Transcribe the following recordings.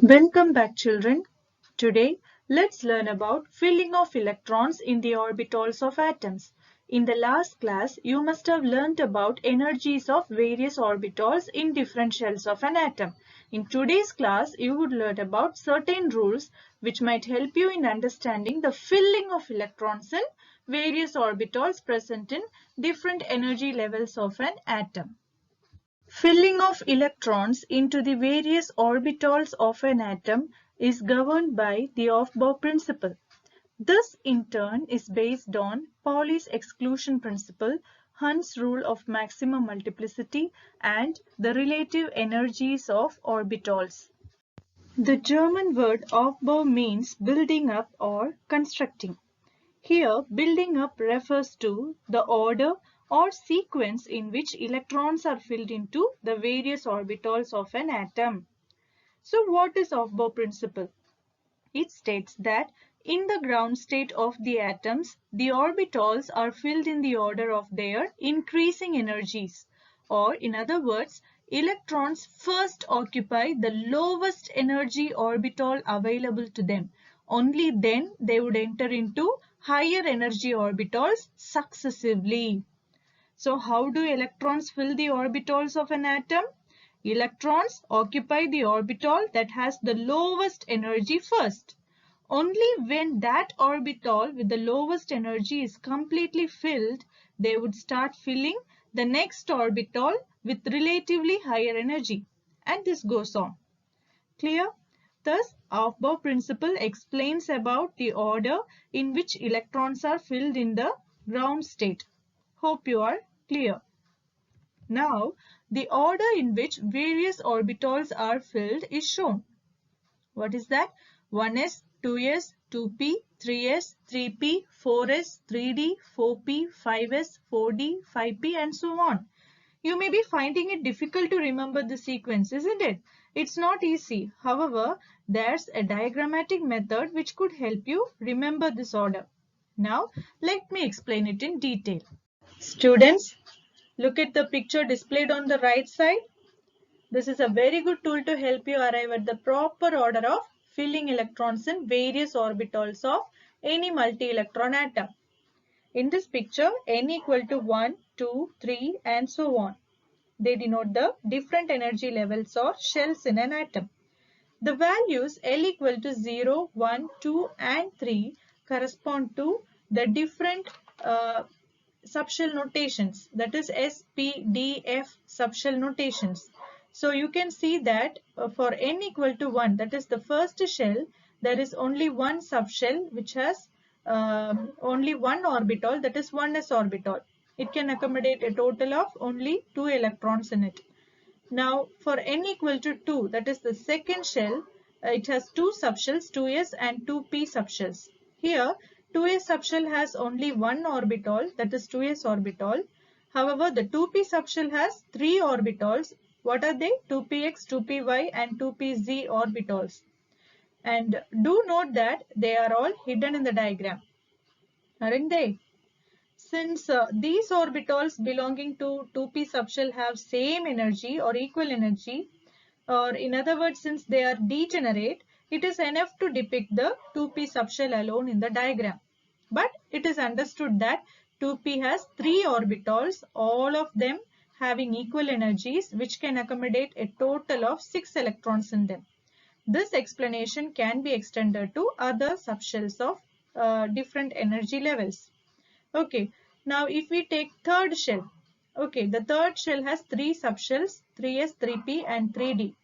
Welcome back, children. Today, let's learn about filling of electrons in the orbitals of atoms. In the last class, you must have learnt about energies of various orbitals in different shells of an atom. In today's class, you would learn about certain rules which might help you in understanding the filling of electrons in various orbitals present in different energy levels of an atom. Filling of electrons into the various orbitals of an atom is governed by the Aufbau principle. This in turn is based on Pauli's exclusion principle, Hund's rule of maximum multiplicity, and the relative energies of orbitals. The German word Aufbau means building up or constructing. Here, building up refers to the order or sequence in which electrons are filled into the various orbitals of an atom. So, what is Aufbau principle? It states that in the ground state of the atoms, the orbitals are filled in the order of their increasing energies. Or, in other words, electrons first occupy the lowest energy orbital available to them. Only then they would enter into higher energy orbitals successively. So, how do electrons fill the orbitals of an atom? Electrons occupy the orbital that has the lowest energy first. Only when that orbital with the lowest energy is completely filled, they would start filling the next orbital with relatively higher energy. And this goes on. Clear? Thus, Aufbau principle explains about the order in which electrons are filled in the ground state. Hope you are clear. Now, the order in which various orbitals are filled is shown. What is that? 1s, 2s, 2p, 3s, 3p, 4s, 3d, 4p, 5s, 4d, 5p and so on. You may be finding it difficult to remember the sequence, isn't it? It's not easy. However, there's a diagrammatic method which could help you remember this order. Now, let me explain it in detail. Students, look at the picture displayed on the right side. This is a very good tool to help you arrive at the proper order of filling electrons in various orbitals of any multi-electron atom. In this picture, n equal to 1, 2, 3 and so on. They denote the different energy levels or shells in an atom. The values L equal to 0, 1, 2 and 3 correspond to the different subshell notations, that is S, P, D, F subshell notations. So you can see that for n equal to 1, that is the first shell, there is only one subshell which has only one orbital, that is 1s orbital. It can accommodate a total of only 2 electrons in it. Now for n equal to 2, that is the second shell, it has two subshells, 2s and 2p subshells. Here 2s subshell has only one orbital, that is 2s orbital. However, the 2p subshell has three orbitals. What are they? 2px, 2py and 2pz orbitals. And do note that they are all hidden in the diagram, aren't they? Since these orbitals belonging to 2p subshell have same energy or equal energy, or in other words, since they are degenerate, it is enough to depict the 2p subshell alone in the diagram. But it is understood that 2p has three orbitals, all of them having equal energies, which can accommodate a total of 6 electrons in them. This explanation can be extended to other subshells of different energy levels. Okay, now if we take third shell, okay, the third shell has three subshells, 3s, 3p and 3d.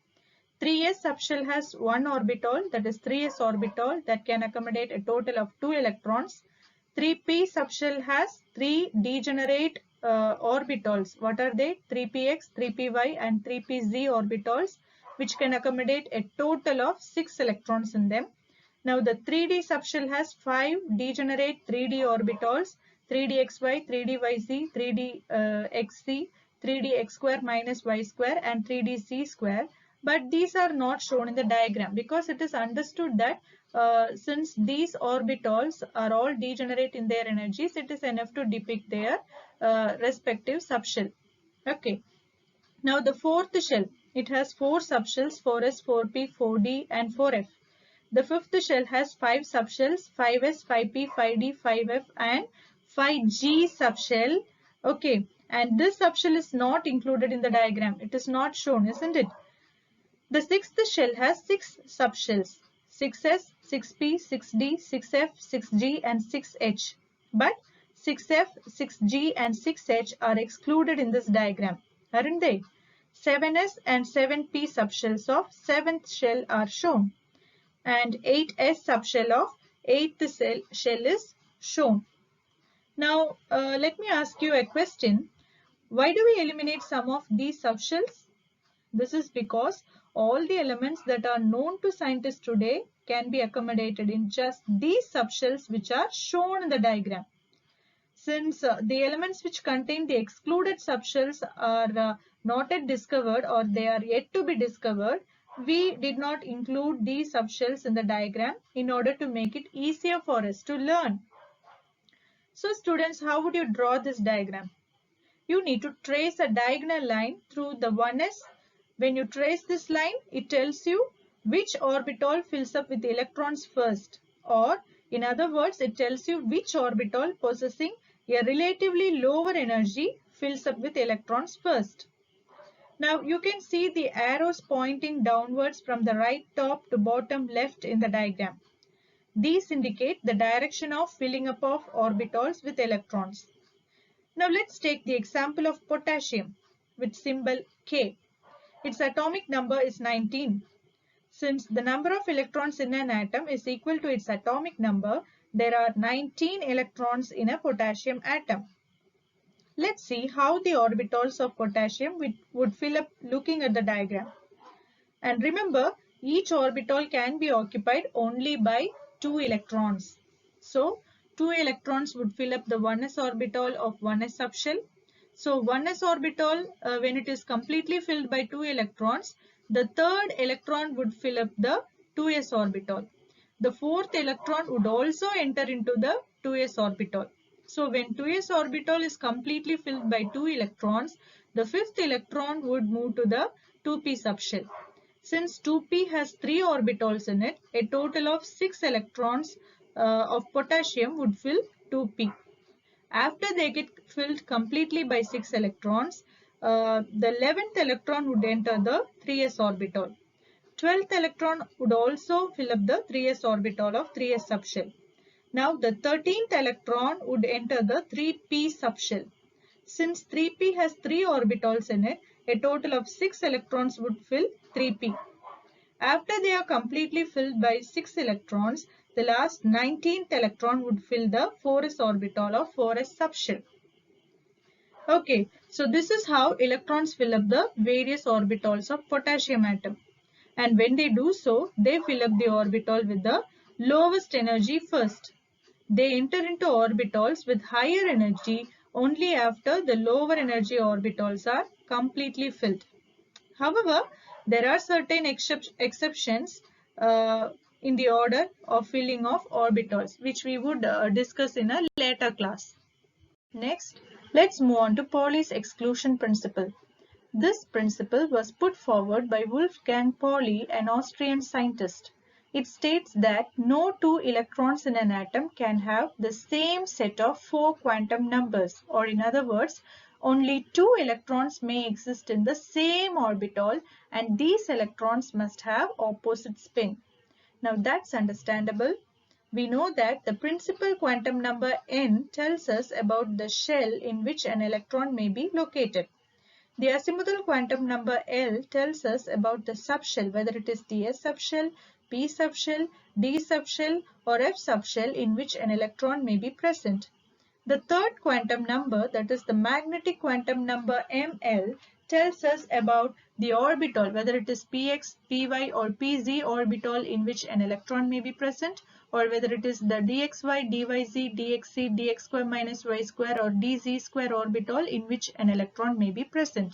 3s subshell has one orbital, that is 3s orbital, that can accommodate a total of 2 electrons. 3p subshell has three degenerate orbitals. What are they? 3px, 3py and 3pz orbitals, which can accommodate a total of 6 electrons in them. Now the 3d subshell has 5 degenerate 3d orbitals, 3dxy, 3dyz, 3dxc, 3dx square minus y square and 3dz square. But these are not shown in the diagram because it is understood that since these orbitals are all degenerate in their energies, it is enough to depict their respective subshell. Okay. Now the fourth shell, It has 4 subshells, 4s, 4p, 4d and 4f. The fifth shell has 5 subshells, 5s, 5p, 5d, 5f and 5g subshell. Okay, and this subshell is not included in the diagram. It is not shown, isn't it? The sixth shell has 6 subshells, 6s, 6p, 6d, 6f, 6g and 6h. But 6f, 6g and 6h are excluded in this diagram, aren't they? 7s and 7p subshells of 7th shell are shown, and 8s subshell of 8th shell is shown. Now, let me ask you a question. Why do we eliminate some of these subshells? This is because all the elements that are known to scientists today can be accommodated in just these subshells which are shown in the diagram. Since the elements which contain the excluded subshells are not yet discovered or they are yet to be discovered, we did not include these subshells in the diagram in order to make it easier for us to learn. So students, how would you draw this diagram? You need to trace a diagonal line through the 1s. When you trace this line, it tells you which orbital fills up with electrons first, or in other words, it tells you which orbital possessing a relatively lower energy fills up with electrons first. Now you can see the arrows pointing downwards from the right top to bottom left in the diagram. These indicate the direction of filling up of orbitals with electrons. Now let's take the example of potassium with symbol K. Its atomic number is 19. Since the number of electrons in an atom is equal to its atomic number, there are 19 electrons in a potassium atom. Let's see how the orbitals of potassium would fill up looking at the diagram. And remember, each orbital can be occupied only by 2 electrons. So, 2 electrons would fill up the 1s orbital of 1s subshell. So 1s orbital, when it is completely filled by 2 electrons, the third electron would fill up the 2s orbital. The fourth electron would also enter into the 2s orbital. So when 2s orbital is completely filled by 2 electrons, the fifth electron would move to the 2p subshell. Since 2p has 3 orbitals in it, a total of 6 electrons of potassium would fill 2p. After they get filled completely by 6 electrons, the 11th electron would enter the 3s orbital. 12th electron would also fill up the 3s orbital of 3s subshell. Now the 13th electron would enter the 3p subshell. Since 3p has 3 orbitals in it, a total of 6 electrons would fill 3p. After they are completely filled by 6 electrons, the last 19th electron would fill the 4s orbital of 4s subshell. Okay, so this is how electrons fill up the various orbitals of potassium atom. And when they do so, they fill up the orbital with the lowest energy first. They enter into orbitals with higher energy only after the lower energy orbitals are completely filled. However, there are certain exceptions in the order of filling of orbitals, which we would discuss in a later class. Next, let's move on to Pauli's exclusion principle. This principle was put forward by Wolfgang Pauli, an Austrian scientist. It states that no 2 electrons in an atom can have the same set of 4 quantum numbers, or in other words, only 2 electrons may exist in the same orbital and these electrons must have opposite spin. Now that's understandable. We know that the principal quantum number n tells us about the shell in which an electron may be located. The azimuthal quantum number L tells us about the subshell, whether it is the S subshell, P subshell, D subshell or F subshell in which an electron may be present. The third quantum number, that is the magnetic quantum number ML, tells us about the orbital, whether it is Px, Py or Pz orbital in which an electron may be present, or whether it is the dxy, dyz, dxc, dx square minus y square or dz square orbital in which an electron may be present.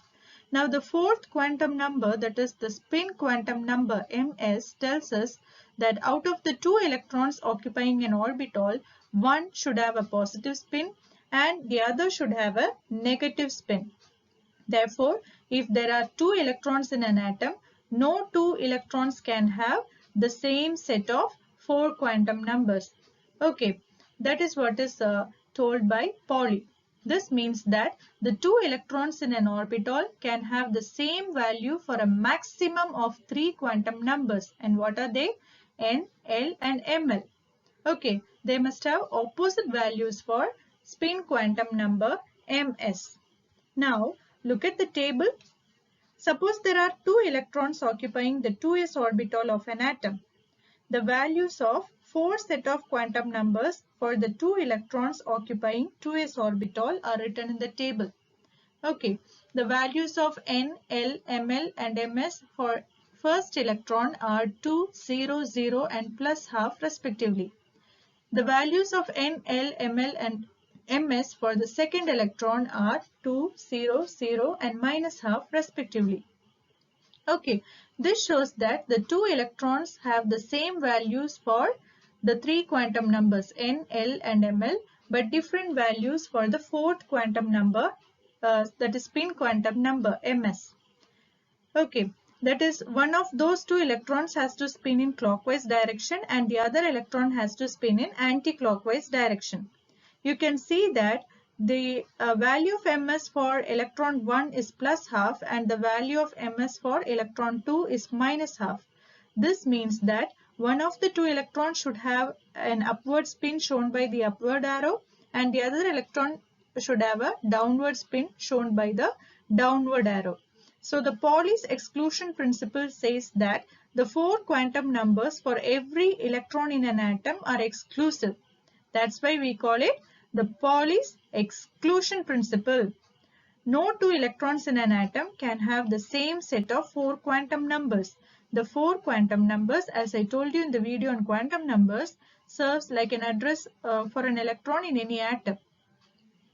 Now the fourth quantum number, that is the spin quantum number ms, tells us that out of the 2 electrons occupying an orbital, one should have a positive spin and the other should have a negative spin. Therefore, If there are 2 electrons in an atom, no 2 electrons can have the same set of 4 quantum numbers. Okay, that is what is told by Pauli. This means that the 2 electrons in an orbital can have the same value for a maximum of 3 quantum numbers. And what are they? N, L and Ml. Okay, they must have opposite values for spin quantum number Ms. Now, look at the table. Suppose there are 2 electrons occupying the 2s orbital of an atom. The values of 4 set of quantum numbers for the 2 electrons occupying 2s orbital are written in the table. Okay, the values of N, L, Ml and Ms for first electron are 2, 0, 0 and plus half respectively. The values of N, L, Ml and Ms for the second electron are 2, 0, 0 and minus half respectively. Okay, this shows that the 2 electrons have the same values for the 3 quantum numbers N, L and Ml, but different values for the fourth quantum number, that is spin quantum number Ms. Okay, that is one of those 2 electrons has to spin in clockwise direction and the other electron has to spin in anti-clockwise direction. You can see that the value of Ms for electron 1 is plus half and the value of Ms for electron 2 is minus half. This means that one of the 2 electrons should have an upward spin shown by the upward arrow and the other electron should have a downward spin shown by the downward arrow. So the Pauli's exclusion principle says that the 4 quantum numbers for every electron in an atom are exclusive. That's why we call it the Pauli's exclusion principle. No 2 electrons in an atom can have the same set of 4 quantum numbers. The 4 quantum numbers, as I told you in the video on quantum numbers, serves like an address for an electron in any atom.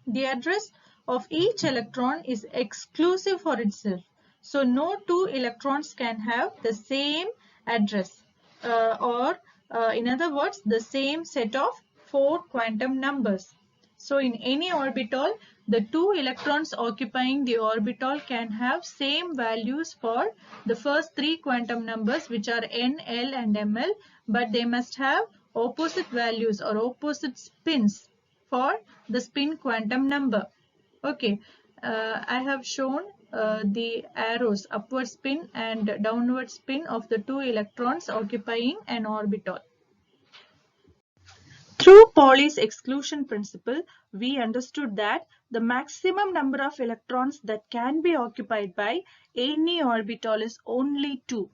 The address of each electron is exclusive for itself. So no 2 electrons can have the same address in other words the same set of 4 quantum numbers. So in any orbital, the 2 electrons occupying the orbital can have same values for the first 3 quantum numbers which are N, L and Ml, but they must have opposite values or opposite spins for the spin quantum number. Okay, I have shown the arrows upward spin and downward spin of the 2 electrons occupying an orbital. Through Pauli's exclusion principle, we understood that the maximum number of electrons that can be occupied by any orbital is only 2.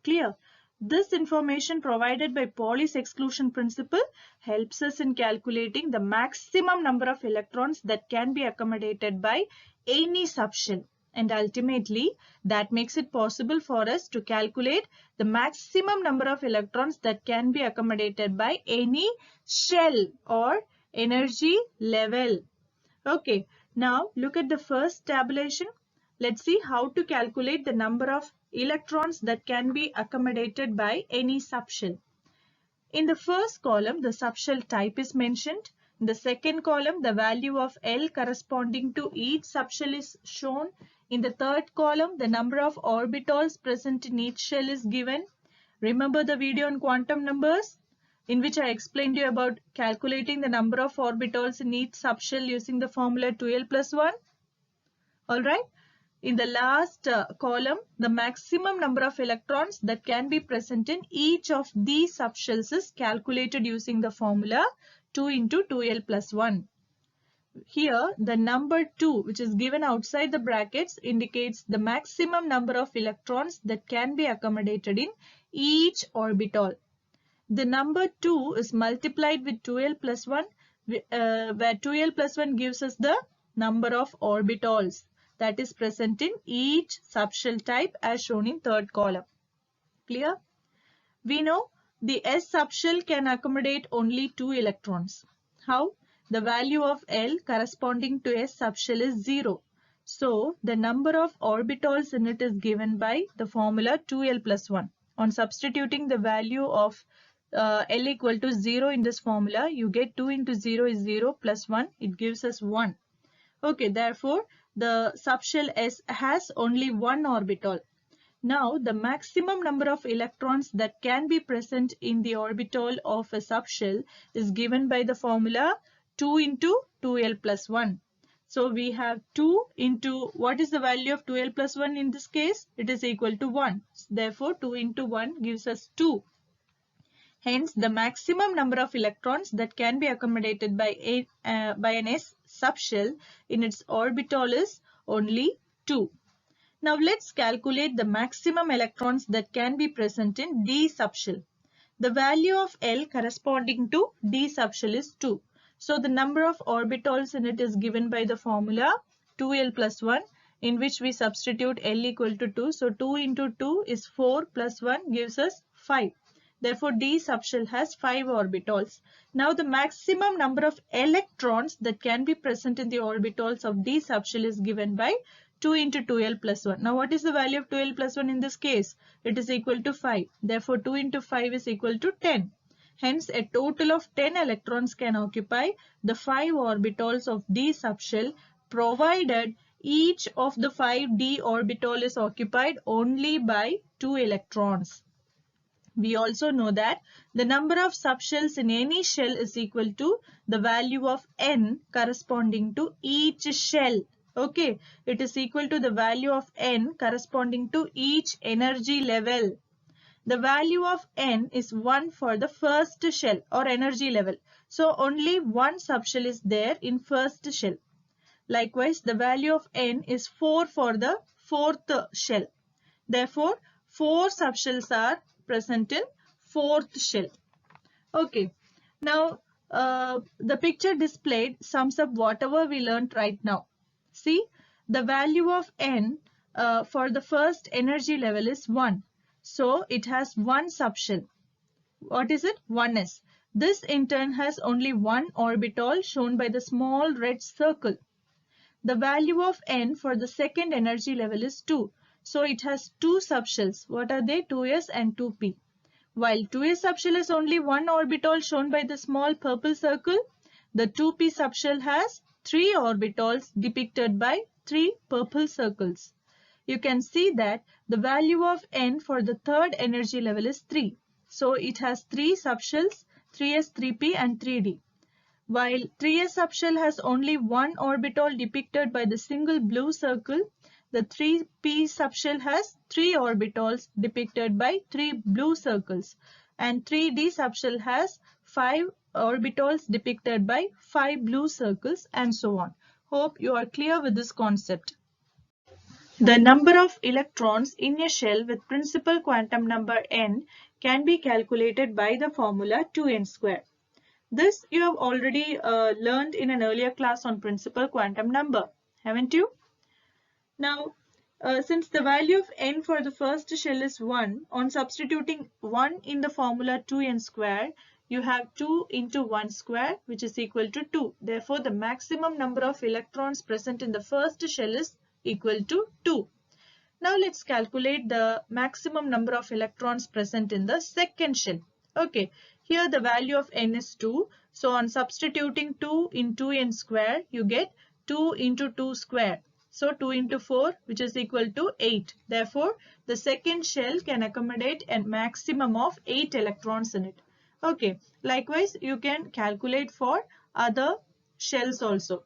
Clear? This information provided by Pauli's exclusion principle helps us in calculating the maximum number of electrons that can be accommodated by any subshell. And ultimately, that makes it possible for us to calculate the maximum number of electrons that can be accommodated by any shell or energy level. Okay, now look at the first tabulation. Let's see how to calculate the number of electrons that can be accommodated by any subshell. In the first column, the subshell type is mentioned. In the second column, the value of L corresponding to each subshell is shown. In the third column, the number of orbitals present in each shell is given. Remember the video on quantum numbers in which I explained you about calculating the number of orbitals in each subshell using the formula 2l plus 1. Alright. In the last column, the maximum number of electrons that can be present in each of these subshells is calculated using the formula 2 into 2l plus 1. Here, the number 2, which is given outside the brackets, indicates the maximum number of electrons that can be accommodated in each orbital. The number 2 is multiplied with 2l plus 1, where 2l plus 1 gives us the number of orbitals that is present in each subshell type as shown in third column. Clear? We know the S subshell can accommodate only 2 electrons. How? The value of L corresponding to S subshell is 0. So, the number of orbitals in it is given by the formula 2L plus 1. On substituting the value of L equal to 0 in this formula, you get 2 into 0 is 0 plus 1. It gives us 1. Okay, therefore, the subshell S has only one orbital. Now, the maximum number of electrons that can be present in the orbital of a subshell is given by the formula 2 into 2l plus 1. So, we have 2 into, what is the value of 2l plus 1 in this case? It is equal to 1. Therefore, 2 into 1 gives us 2. Hence, the maximum number of electrons that can be accommodated by an S subshell in its orbital is only 2. Now let's calculate the maximum electrons that can be present in D subshell. The value of L corresponding to D subshell is 2. So the number of orbitals in it is given by the formula 2L plus 1, in which we substitute L equal to 2. So 2 into 2 is 4 plus 1 gives us 5. Therefore D subshell has 5 orbitals. Now the maximum number of electrons that can be present in the orbitals of D subshell is given by 2 into 2l plus 1. Now what is the value of 2l plus 1 in this case? It is equal to 5. Therefore 2 into 5 is equal to 10. Hence a total of 10 electrons can occupy the 5 orbitals of D subshell, provided each of the 5 D orbital is occupied only by 2 electrons. We also know that the number of subshells in any shell is equal to the value of n corresponding to each shell. Okay, it is equal to the value of n corresponding to each energy level. The value of n is 1 for the first shell or energy level. So only one subshell is there in first shell. Likewise, the value of n is 4 for the fourth shell. Therefore, 4 subshells are present in fourth shell. Okay, now the picture displayed sums up whatever we learned right now. See, the value of n for the first energy level is 1. So it has one subshell. What is it? 1s. This in turn has only one orbital shown by the small red circle. The value of n for the second energy level is 2. So it has two subshells. What are they? 2s and 2p. While 2s subshell has only one orbital shown by the small purple circle, the 2p subshell has 3 orbitals depicted by 3 purple circles. You can see that the value of n for the third energy level is 3. So it has 3 subshells, 3s, 3p and 3d. While 3s subshell has only one orbital depicted by the single blue circle, the 3p subshell has 3 orbitals depicted by 3 blue circles, and 3d subshell has 5 orbitals depicted by 5 blue circles, and so on. Hope you are clear with this concept. The number of electrons in a shell with principal quantum number n can be calculated by the formula 2n square. This you have already learned in an earlier class on principal quantum number, haven't you? Now, since the value of n for the first shell is 1, on substituting 1 in the formula 2n square, you have 2 into 1 square, which is equal to 2. Therefore, the maximum number of electrons present in the first shell is equal to 2. Now, let's calculate the maximum number of electrons present in the second shell. Okay, here the value of n is 2. So, on substituting 2 in 2n square, you get 2 into 2 square. So, 2 into 4, which is equal to 8. Therefore, the second shell can accommodate a maximum of 8 electrons in it. Okay, likewise, you can calculate for other shells also.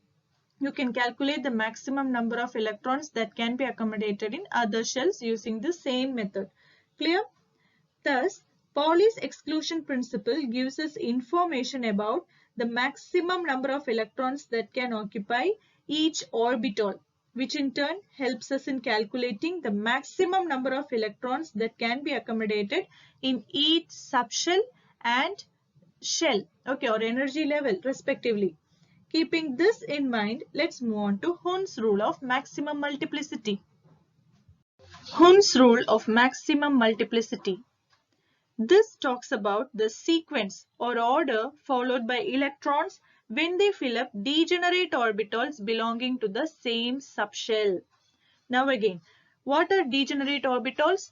You can calculate the maximum number of electrons that can be accommodated in other shells using the same method. Clear? Thus, Pauli's exclusion principle gives us information about the maximum number of electrons that can occupy each orbital, which in turn helps us in calculating the maximum number of electrons that can be accommodated in each subshell and shell, okay, or energy level respectively. Keeping this in mind, let's move on to Hund's rule of maximum multiplicity. Hund's rule of maximum multiplicity. This talks about the sequence or order followed by electrons when they fill up degenerate orbitals belonging to the same subshell. Now again, what are degenerate orbitals?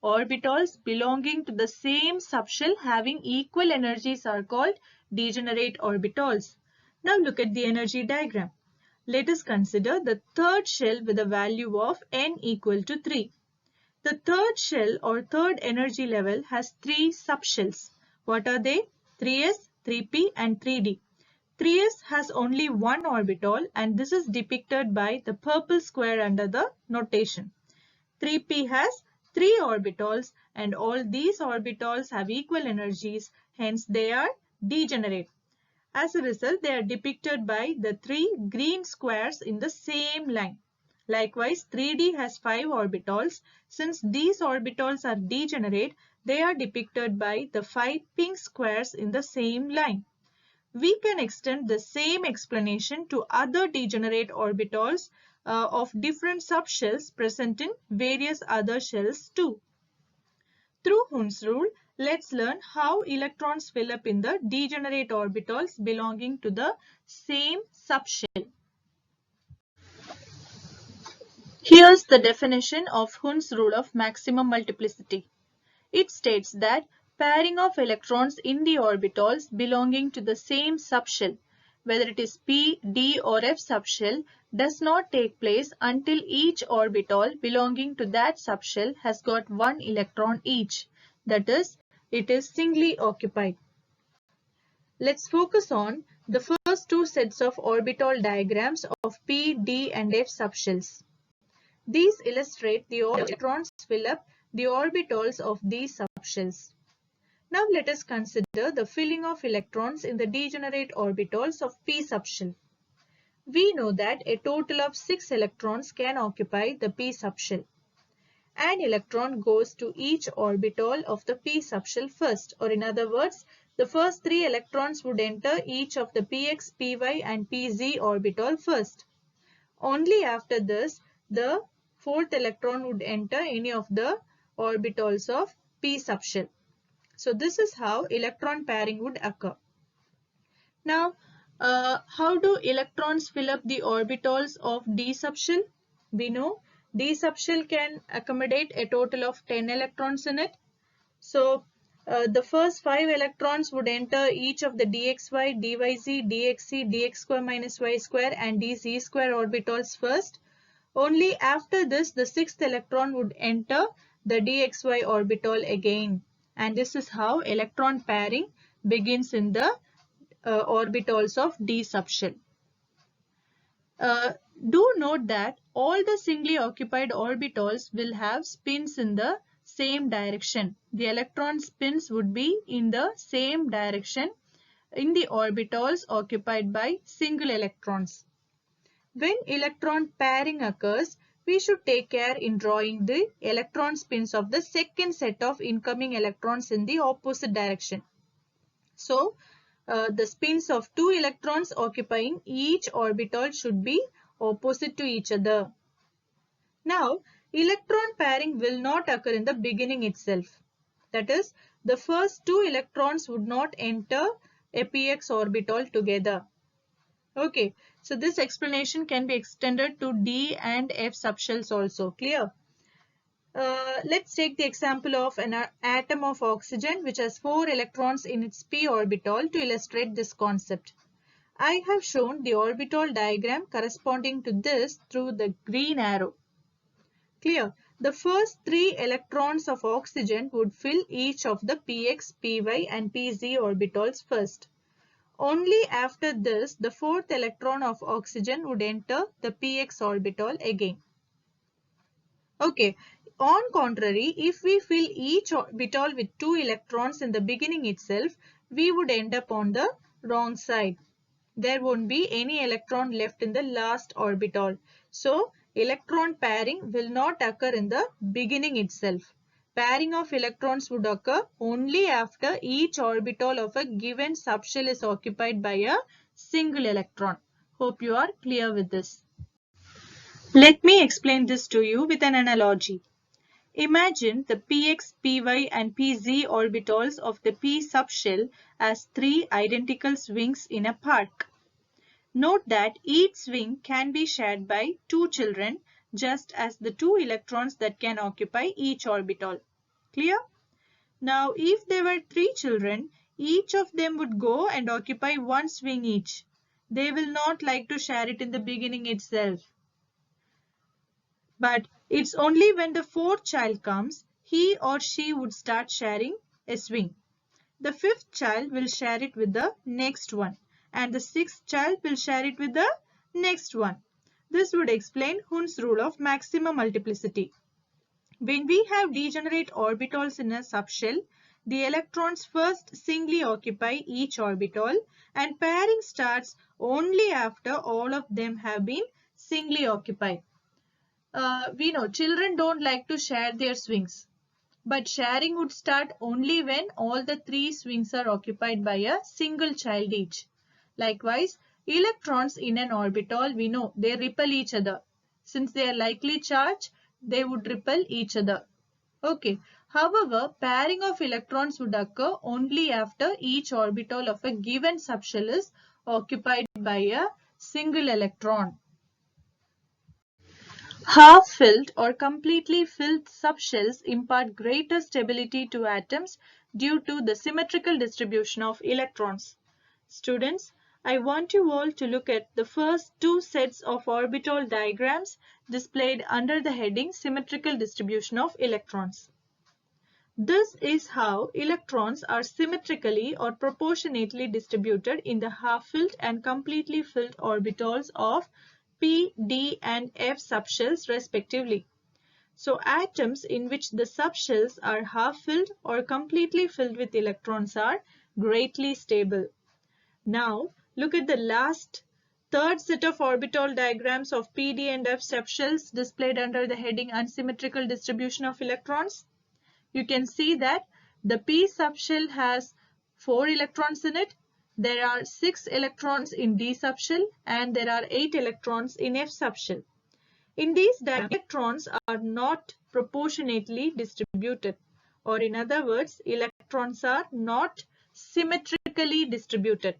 Orbitals belonging to the same subshell having equal energies are called degenerate orbitals. Now look at the energy diagram. Let us consider the third shell with a value of n equal to 3. The third shell or third energy level has 3 subshells. What are they? 3s, 3p and 3d. 3s has only one orbital and this is depicted by the purple square under the notation. 3p has 3 orbitals and all these orbitals have equal energies, hence they are degenerate. As a result, they are depicted by the 3 green squares in the same line. Likewise, 3d has 5 orbitals. Since these orbitals are degenerate, they are depicted by the 5 pink squares in the same line. We can extend the same explanation to other degenerate orbitals of different subshells present in various other shells too. Through Hund's rule, let's learn how electrons fill up in the degenerate orbitals belonging to the same subshell. Here's the definition of Hund's rule of maximum multiplicity. It states that pairing of electrons in the orbitals belonging to the same subshell, whether it is p, d or f subshell, does not take place until each orbital belonging to that subshell has got one electron each. That is, it is singly occupied. Let's focus on the first two sets of orbital diagrams of p, d and f subshells. These illustrate the electrons fill up the orbitals of these subshells. Now let us consider the filling of electrons in the degenerate orbitals of p subshell. We know that a total of 6 electrons can occupy the p subshell. An electron goes to each orbital of the p subshell first, or in other words, the first 3 electrons would enter each of the px, py and pz orbital first. Only after this, the fourth electron would enter any of the orbitals of p subshell. So this is how electron pairing would occur. Now, how do electrons fill up the orbitals of d subshell? We know d subshell can accommodate a total of 10 electrons in it. So the first 5 electrons would enter each of the dxy, dyz, dxc, dx square minus y square and dz square orbitals first. Only after this, the 6th electron would enter the dxy orbital again. And this is how electron pairing begins in the orbitals of d subshell. Do note that all the singly occupied orbitals will have spins in the same direction. The electron spins would be in the same direction in the orbitals occupied by single electrons. When electron pairing occurs, we should take care in drawing the electron spins of the second set of incoming electrons in the opposite direction. So, the spins of 2 electrons occupying each orbital should be opposite to each other. Now, electron pairing will not occur in the beginning itself. That is, the first 2 electrons would not enter a px orbital together. Okay, so this explanation can be extended to d and f subshells also. Clear? Let's take the example of an atom of oxygen which has 4 electrons in its p orbital to illustrate this concept. I have shown the orbital diagram corresponding to this through the green arrow. Clear? The first 3 electrons of oxygen would fill each of the px, py and pz orbitals first. Only after this, the 4th electron of oxygen would enter the px orbital again. Okay, on contrary, if we fill each orbital with 2 electrons in the beginning itself, we would end up on the wrong side. There won't be any electron left in the last orbital. So, electron pairing will not occur in the beginning itself. Pairing of electrons would occur only after each orbital of a given subshell is occupied by a single electron. Hope you are clear with this. Let me explain this to you with an analogy. Imagine the px, py and pz orbitals of the p subshell as 3 identical swings in a park. Note that each swing can be shared by 2 children, just as the 2 electrons that can occupy each orbital. Clear? Now, if there were 3 children, each of them would go and occupy one swing each. They will not like to share it in the beginning itself. But it's only when the fourth child comes, he or she would start sharing a swing. The fifth child will share it with the next one, and the sixth child will share it with the next one. This would explain Hund's rule of maximum multiplicity. When we have degenerate orbitals in a subshell, the electrons first singly occupy each orbital, and pairing starts only after all of them have been singly occupied. We know children don't like to share their swings. But sharing would start only when all the three swings are occupied by a single child each. Likewise, electrons in an orbital, we know they repel each other. Since they are likely charged, they would repel each other. Okay. However, pairing of electrons would occur only after each orbital of a given subshell is occupied by a single electron. Half-filled or completely filled subshells impart greater stability to atoms due to the symmetrical distribution of electrons. Students, I want you all to look at the first two sets of orbital diagrams displayed under the heading Symmetrical Distribution of Electrons. This is how electrons are symmetrically or proportionately distributed in the half-filled and completely filled orbitals of p, d and f subshells respectively. So atoms in which the subshells are half-filled or completely filled with electrons are greatly stable. Now look at the last third set of orbital diagrams of p, d and f subshells displayed under the heading Unsymmetrical Distribution of Electrons. You can see that the p subshell has 4 electrons in it. There are 6 electrons in D subshell and there are 8 electrons in F subshell. In these diagrams, electrons are not proportionately distributed, or in other words, electrons are not symmetrically distributed.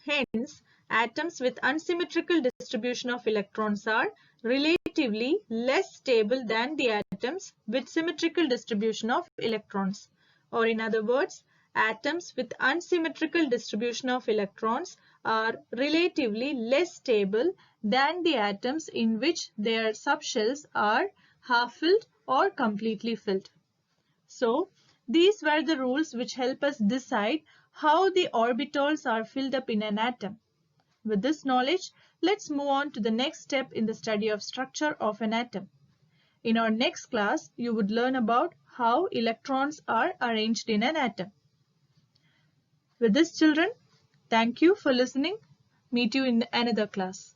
Hence, atoms with unsymmetrical distribution of electrons are relatively less stable than the atoms with symmetrical distribution of electrons. Or in other words, atoms with unsymmetrical distribution of electrons are relatively less stable than the atoms in which their subshells are half-filled or completely filled. So, these were the rules which help us decide how the orbitals are filled up in an atom. With this knowledge, let's move on to the next step in the study of structure of an atom. In our next class, you would learn about how electrons are arranged in an atom. With this, children, thank you for listening. Meet you in another class.